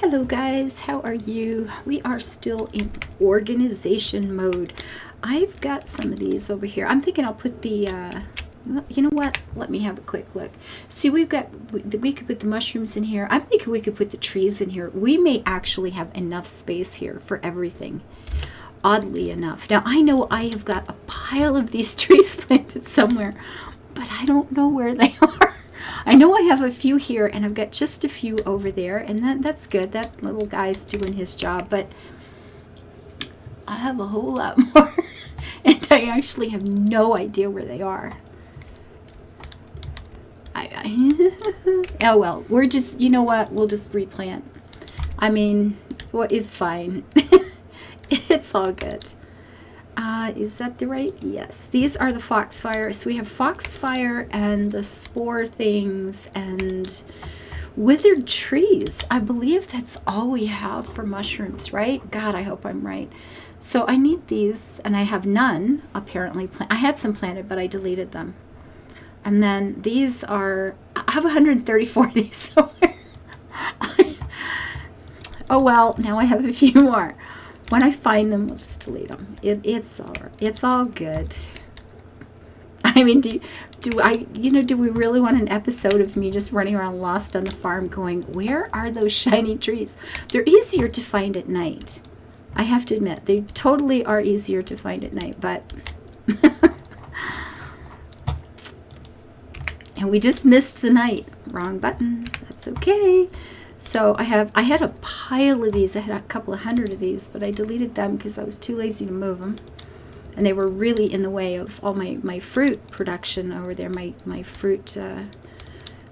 Hello guys, how are you? We are still in organization mode. I've got some of these over here. I'm thinking I'll put the, you know what? Let me have a quick look. See, we could put the mushrooms in here. I'm thinking we could put the trees in here. We may actually have enough space here for everything. Oddly enough. Now, I know I have got a pile of these trees planted somewhere, but I don't know where they are. I know I have a few here, and I've got just a few over there, and that's good. That little guy's doing his job, but I have a whole lot more, and I actually have no idea where they are. Oh well, we're just, you know what, we'll just replant. I mean, well, it's fine. It's all good. Is that the right? Yes. These are the foxfire. So we have foxfire and the spore things and withered trees. I believe that's all we have for mushrooms, right? God, I hope I'm right. So I need these, and I have none apparently. I had some planted, but I deleted them. And then these are, I have 134 of these somewhere. Oh well, now I have a few more. When I find them, we'll just delete them. It's all good. I mean, do we really want an episode of me just running around lost on the farm going, where are those shiny trees? They're easier to find at night. I have to admit, they totally are easier to find at night, but and we just missed the night. Wrong button. That's okay. So I had a pile of these. I had a couple of hundred of these, but I deleted them because I was too lazy to move them. And they were really in the way of all my fruit production over there, my fruit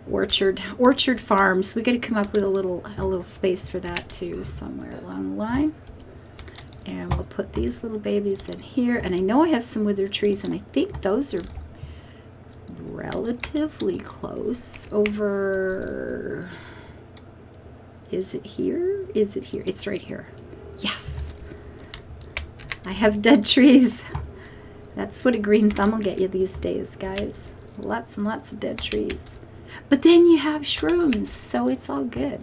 orchard farms. We got to come up with a little space for that too, somewhere along the line. And we'll put these little babies in here. And I know I have some withered trees, and I think those are relatively close over. Is it here? Is it here? It's right here. Yes. I have dead trees. That's what a green thumb will get you these days, guys. Lots and lots of dead trees. But then you have shrooms, so it's all good.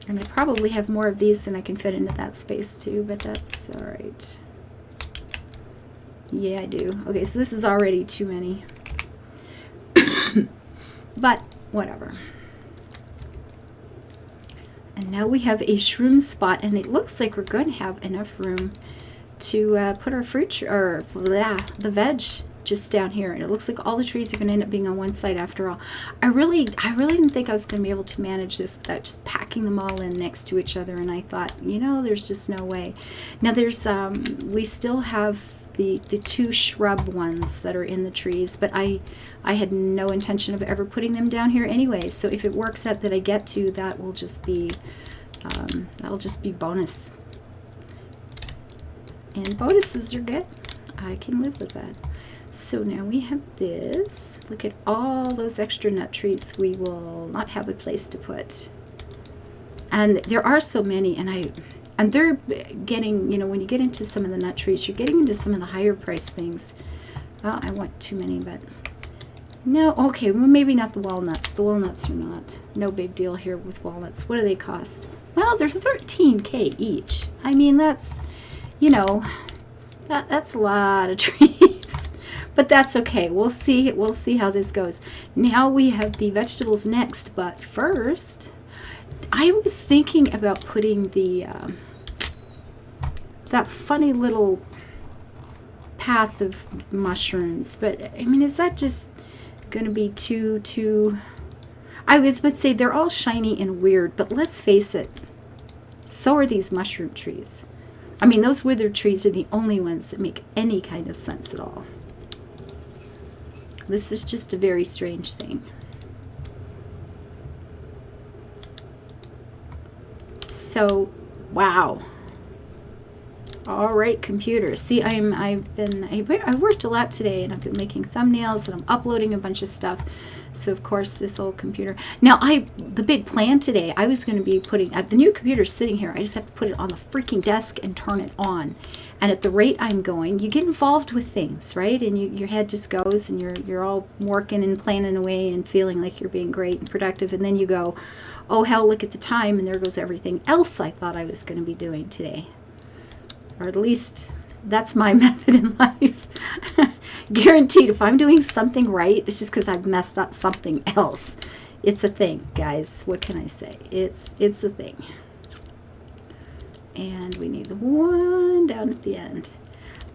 And I probably have more of these than I can fit into that space too, but that's all right. Yeah, I do. Okay, so this is already too many. But whatever. And now we have a shroom spot, and it looks like we're going to have enough room to put our fruit, or the veg just down here. And it looks like all the trees are going to end up being on one side after all. I really didn't think I was going to be able to manage this without just packing them all in next to each other. And I thought, there's just no way. Now there's, we still have the two shrub ones that are in the trees, but I had no intention of ever putting them down here anyway. So if it works out that I get to, that will just be that'll just be bonus. And bonuses are good. I can live with that. So now we have this. Look at all those extra nut trees we will not have a place to put. And there are so many, and they're getting, when you get into some of the nut trees, you're getting into some of the higher price things. Well, I want too many, but no, okay, well, maybe not the walnuts. The walnuts are no big deal here with walnuts. What do they cost? Well, they're $13K each. I mean, that's, that's a lot of trees. But that's okay. We'll see how this goes. Now we have the vegetables next, but first, I was thinking about putting the that funny little path of mushrooms, but I mean, is that just going to be too? I was about to say they're all shiny and weird, but let's face it, so are these mushroom trees. I mean, those withered trees are the only ones that make any kind of sense at all. This is just a very strange thing. So, wow. All right, computer. See, I worked a lot today, and I've been making thumbnails, and I'm uploading a bunch of stuff. So of course, this old computer. Now, the big plan today, I was going to be putting the new computer sitting here. I just have to put it on the freaking desk and turn it on. And at the rate I'm going, you get involved with things, right? And your head just goes, and you're all working and planning away and feeling like you're being great and productive. And then you go, oh hell, look at the time, and there goes everything else I thought I was going to be doing today. Or at least that's my method in life. Guaranteed, if I'm doing something right, it's just because I've messed up something else. It's a thing, guys. What can I say? It's a thing. And we need one down at the end.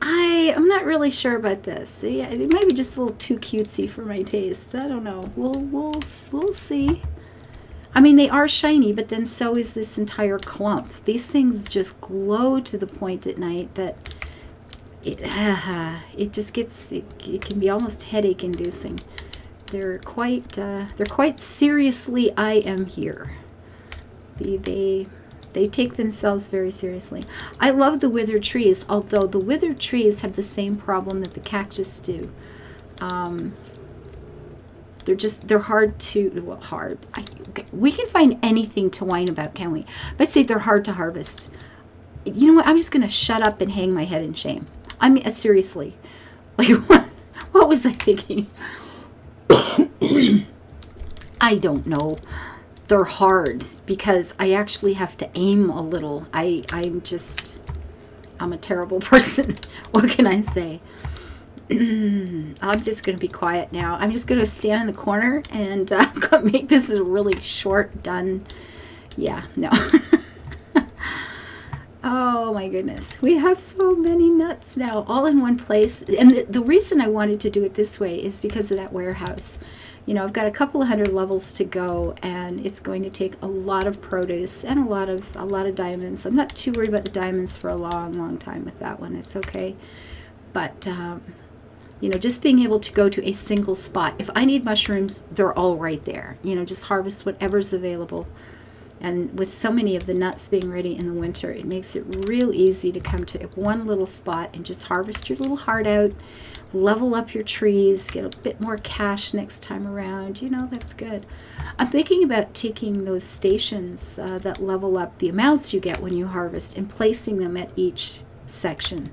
I'm not really sure about this. Yeah, it might be just a little too cutesy for my taste. I don't know. We'll see. I mean, they are shiny, but then so is this entire clump. These things just glow to the point at night that it just gets, it can be almost headache inducing. They're quite seriously, I am here. They take themselves very seriously. I love the withered trees, although the withered trees have the same problem that the cactus do. They're hard to, well, hard. We can find anything to whine about, can we? But say they're hard to harvest. You know what? I'm just going to shut up and hang my head in shame. I mean, seriously. Like, what was I thinking? I don't know. They're hard because I actually have to aim a little. I'm a terrible person. What can I say? I'm just going to be quiet now. I'm just going to stand in the corner and make this a really short, done. Yeah, no. Oh my goodness. We have so many nuts now, all in one place. And the reason I wanted to do it this way is because of that warehouse. You know, I've got a couple of hundred levels to go, and it's going to take a lot of produce and a lot of diamonds. I'm not too worried about the diamonds for a long time with that one. It's okay. But you know, just being able to go to a single spot. If I need mushrooms, they're all right there. You know, just harvest whatever's available. And with so many of the nuts being ready in the winter, it makes it real easy to come to one little spot and just harvest your little heart out, level up your trees, get a bit more cash next time around. You know, that's good. I'm thinking about taking those stations that level up the amounts you get when you harvest and placing them at each section.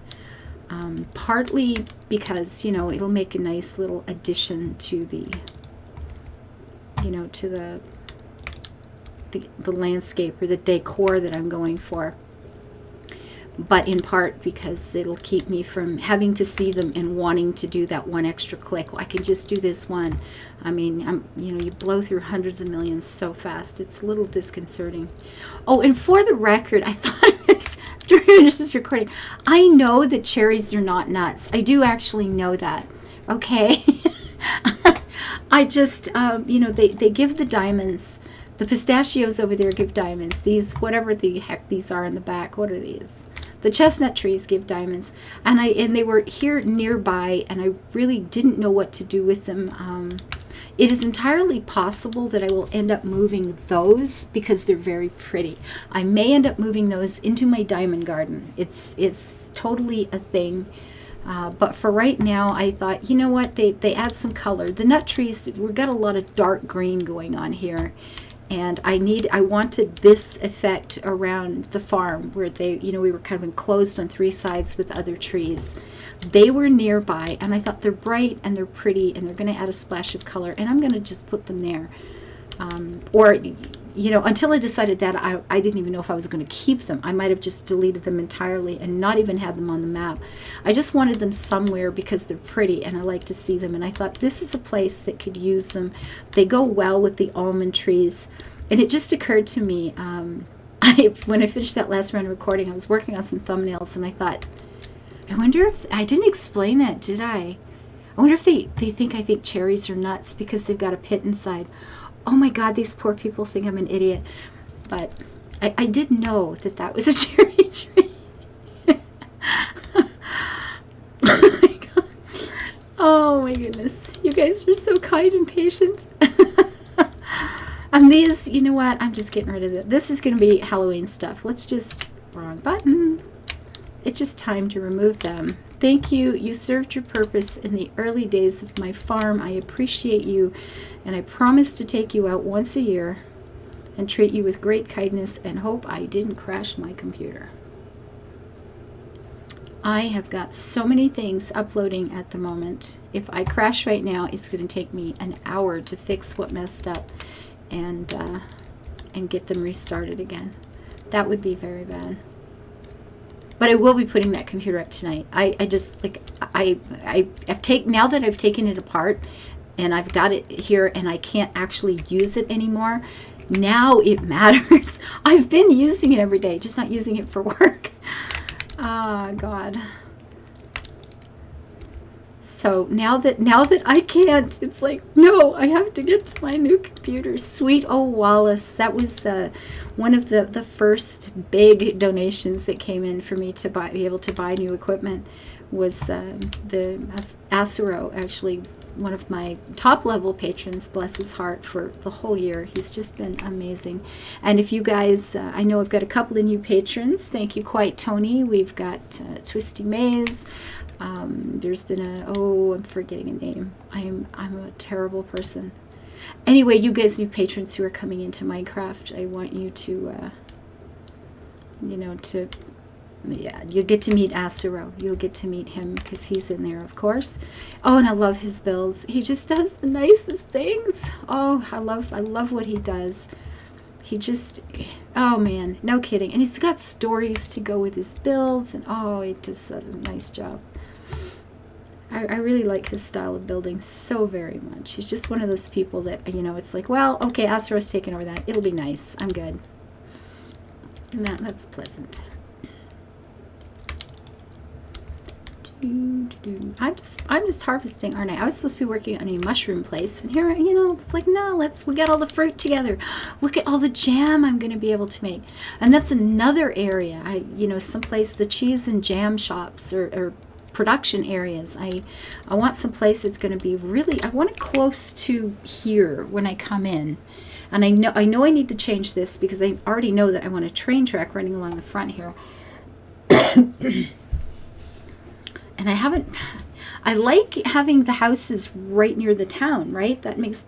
Partly because, you know, it'll make a nice little addition to the, you know, to the landscape or the decor that I'm going for, but in part because it'll keep me from having to see them and wanting to do that one extra click. Well, I can just do this one. I mean, you know, you blow through hundreds of millions so fast. It's a little disconcerting. Oh, and for the record, I thought of this after I finished this recording. I know that cherries are not nuts. I do actually know that. Okay. I just, you know, they give the diamonds. The pistachios over there give diamonds. These, whatever the heck these are in the back, what are these? The chestnut trees give diamonds. And they were here nearby, and I really didn't know what to do with them. It is entirely possible that I will end up moving those because they're very pretty. I may end up moving those into my diamond garden. It's totally a thing. But for right now, I thought, you know what? They add some color. The nut trees, we've got a lot of dark green going on here. And I wanted this effect around the farm where we were kind of enclosed on three sides with other trees. They were nearby, and I thought they're bright and they're pretty and they're going to add a splash of color, and I'm going to just put them there. Or, you know, until I decided that I didn't even know if I was going to keep them. I might have just deleted them entirely and not even had them on the map. I just wanted them somewhere because they're pretty and I like to see them. And I thought this is a place that could use them. They go well with the almond trees. And it just occurred to me, when I finished that last round of recording, I was working on some thumbnails and I thought, I wonder if, I didn't explain that, did I? I wonder if they think I think cherries are nuts because they've got a pit inside. Oh my God, these poor people think I'm an idiot. But I did know that was a cherry tree. Oh my God. Oh my goodness. You guys are so kind and patient. And these, you know what? I'm just getting rid of it. This is going to be Halloween stuff. Let's just, wrong button. It's just time to remove them. Thank you. You served your purpose in the early days of my farm. I appreciate you, and I promise to take you out once a year and treat you with great kindness and hope I didn't crash my computer. I have got so many things uploading at the moment. If I crash right now, it's going to take me an hour to fix what messed up. And and get them restarted again. That would be very bad. But I will be putting that computer up tonight. I just, like, now that I've taken it apart and I've got it here and I can't actually use it anymore, now it matters. I've been using it every day, just not using it for work. Ah, God. So now that I can't, it's like, no, I have to get to my new computer. Sweet old Wallace. That was one of the first big donations that came in for me to be able to buy new equipment. Was the Asuro, actually one of my top level patrons, bless his heart, for the whole year. He's just been amazing. And if you guys, I know I've got a couple of new patrons. Thank you, Quite Tony. We've got Twisty Maze. There's been I'm forgetting a name. I'm a terrible person. Anyway, you guys, new patrons who are coming into Minecraft, I want you to, you'll get to meet Asuro. You'll get to meet him because he's in there, of course. Oh, and I love his builds. He just does the nicest things. Oh, I love what he does. He just, oh man, no kidding. And he's got stories to go with his builds, and oh, he just does a nice job. I really like his style of building so very much. He's just one of those people that, it's like, well, okay, Asuro's taking over that. It'll be nice. I'm good. And that's pleasant. I'm just harvesting, aren't I? I was supposed to be working on a mushroom place, and here, it's like, no, we got all the fruit together. Look at all the jam I'm going to be able to make. And that's another area. Someplace, the cheese and jam shops or production areas. I want some place that's going to be really, I want it close to here when I come in. And I know I need to change this because I already know that I want a train track running along the front here. And I like having the houses right near the town, right? That makes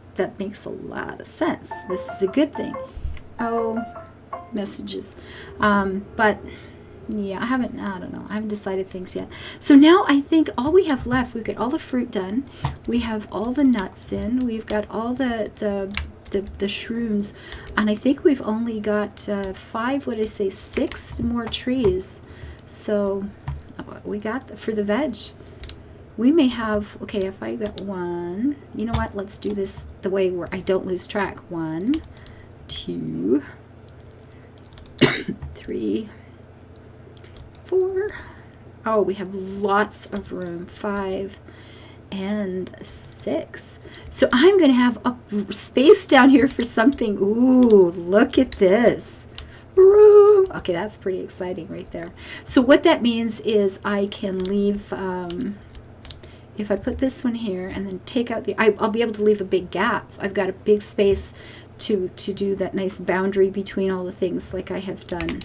a lot of sense. This is a good thing. Oh, messages. But yeah, I don't know. I haven't decided things yet. So now I think all we have left, we've got all the fruit done. We have all the nuts in. We've got all the shrooms. And I think we've only got 6 more trees. So we got for the veg. We may have, okay, if I got one, you know what? Let's do this the way where I don't lose track. 1, 2, 3, 4. Oh, we have lots of room. 5 and 6. So I'm going to have a space down here for something. Ooh, look at this. Room. Okay, that's pretty exciting right there. So what that means is I can leave, if I put this one here and then take out I'll be able to leave a big gap. I've got a big space to do that nice boundary between all the things like I have done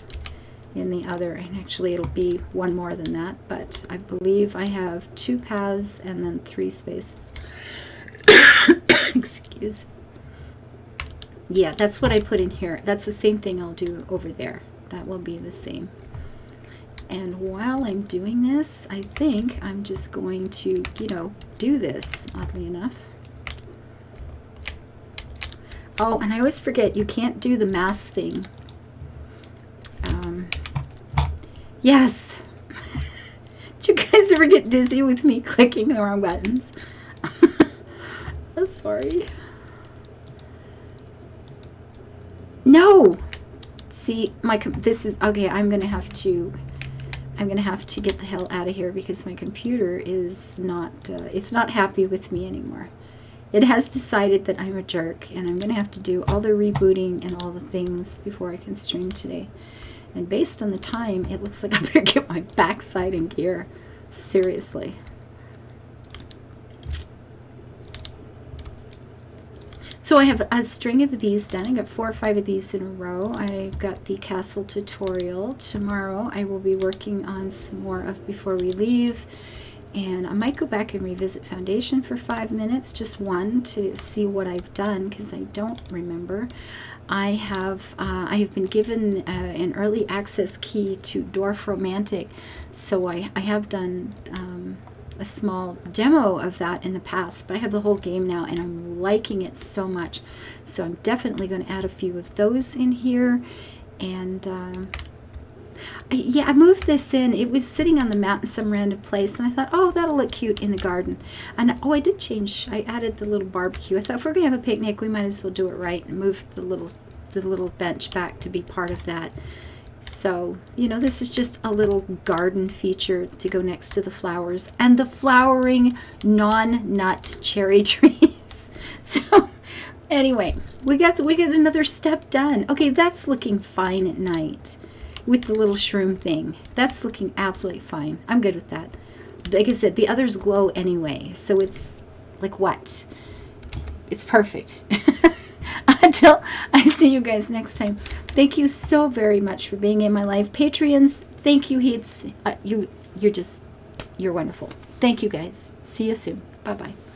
in the other, and actually it'll be one more than that, but I believe I have 2 paths and then 3 spaces. Excuse. Yeah, that's what I put in here. That's the same thing I'll do over there. That will be the same. And while I'm doing this, I think I'm just going to, do this, oddly enough. Oh, and I always forget, you can't do the mass thing. Yes. Did you guys ever get dizzy with me clicking the wrong buttons? I'm sorry. No. See, this is okay. I'm gonna have to get the hell out of here because my computer is not. It's not happy with me anymore. It has decided that I'm a jerk, and I'm gonna have to do all the rebooting and all the things before I can stream today. And based on the time, it looks like I better get my backside in gear. Seriously. So I have a string of these done. I got 4 or 5 of these in a row. I've got the castle tutorial. Tomorrow I will be working on some more of Before We Leave. And I might go back and revisit Foundation for 5 minutes, just one, to see what I've done, because I don't remember. I have been given an early access key to Dwarf Romantic, so I have done a small demo of that in the past, but I have the whole game now and I'm liking it so much. So I'm definitely going to add a few of those in here. And yeah, I moved this in. It was sitting on the mat in some random place, and I thought, oh, that'll look cute in the garden. And oh, I did change. I added the little barbecue. I thought if we're going to have a picnic, we might as well do it right, and move the little bench back to be part of that. So, you know, this is just a little garden feature to go next to the flowers and the flowering non-nut cherry trees. So anyway, we got another step done. Okay, that's looking fine at night with the little shroom thing. That's looking absolutely fine. I'm good with that. Like I said, the others glow anyway, so it's like what? It's perfect. Until I see you guys next time. Thank you so very much for being in my life. Patreons, thank you heaps. You're wonderful. Thank you guys. See you soon. Bye-bye.